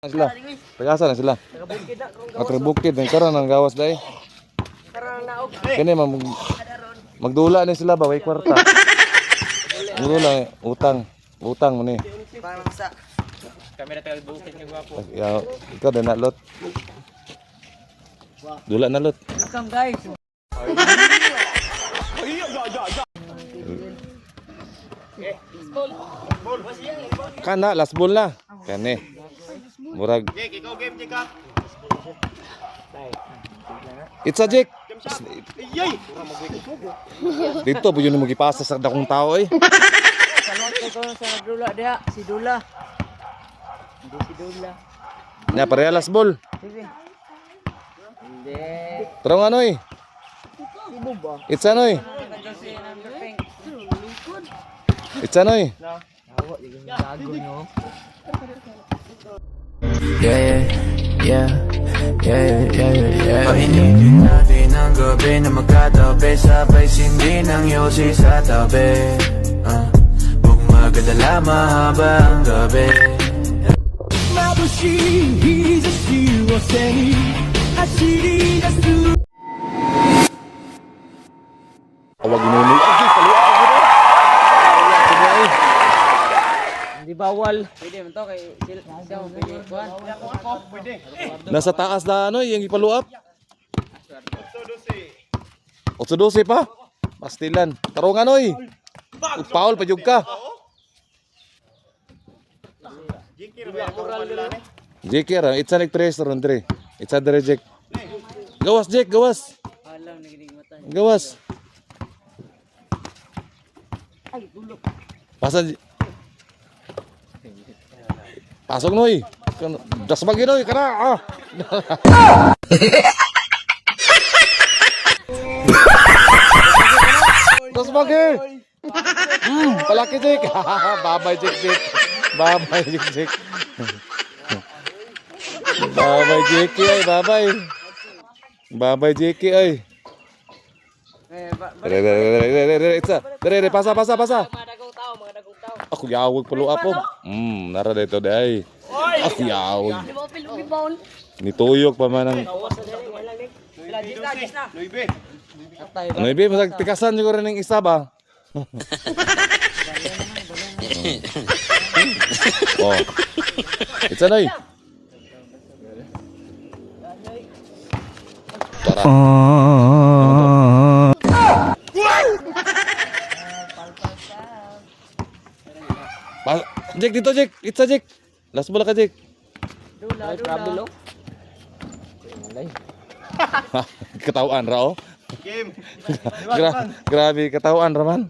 Sila. Tagasa na sila. Matribukid ng karon ng gawas dai. Kani magdula ni sila ba way kwarta. Magdula utang mo ni. Kamera tagal bukid nga gwapo. Ya, ikaw din na lot. Dula na lot. Welcome guys. Kana last ball na. Kani. Murag. Jake, ikaw game, Jake, ha? It's a Jake. Yay! Dito po yun mo gipasa sa dakong tao eh. Salamat ko sa Dula dia, si Dula. Hindi si Dula. Nya pareha last ball. Sige. Hindi. Pero ano eh. Ibo ba? It's ano eh. It's ano eh. Hawa di gago nyo. Painigin natin ang gabi na magkatabi sabay sindi ng yosi sa tabi Huwag magadala mahaba ang gabi Mabushi hizashi wo seni hashiri dasu Awag inuni. Hindi bawal. Pwede man to kay sila pwede kuan. Pwede. Nasa taas na ano yung ipaluap. 8-12 pa. Pastilan. Tarungan oy. Paul pa jud ka. Jake ra, it's an actress ron dire. It's a dire Jake. Gawas Jake, gawas. Alam naginig mata. Gawas. Pasan. Pasok noy. Das bagi noy kana. Das bagi. Palaki Jake. Babay Jake. Babay Jake. Babay Jake ay babay. Babay Jake ay. Dere, pasa. Mga dagong tao. Aku yawag pulo apo. Nara dito day. Aku yawag. Nituyok pa man ang. Luibe. Ano ibi masag tikasan siguro ning isa ba? Oh. It's anay. Tara. Jake dito Jake, it's a Jake. Last bola ka Jake. Dula. Problem. Ketawaan ra oh. Game. Grabe ketawaan ra man.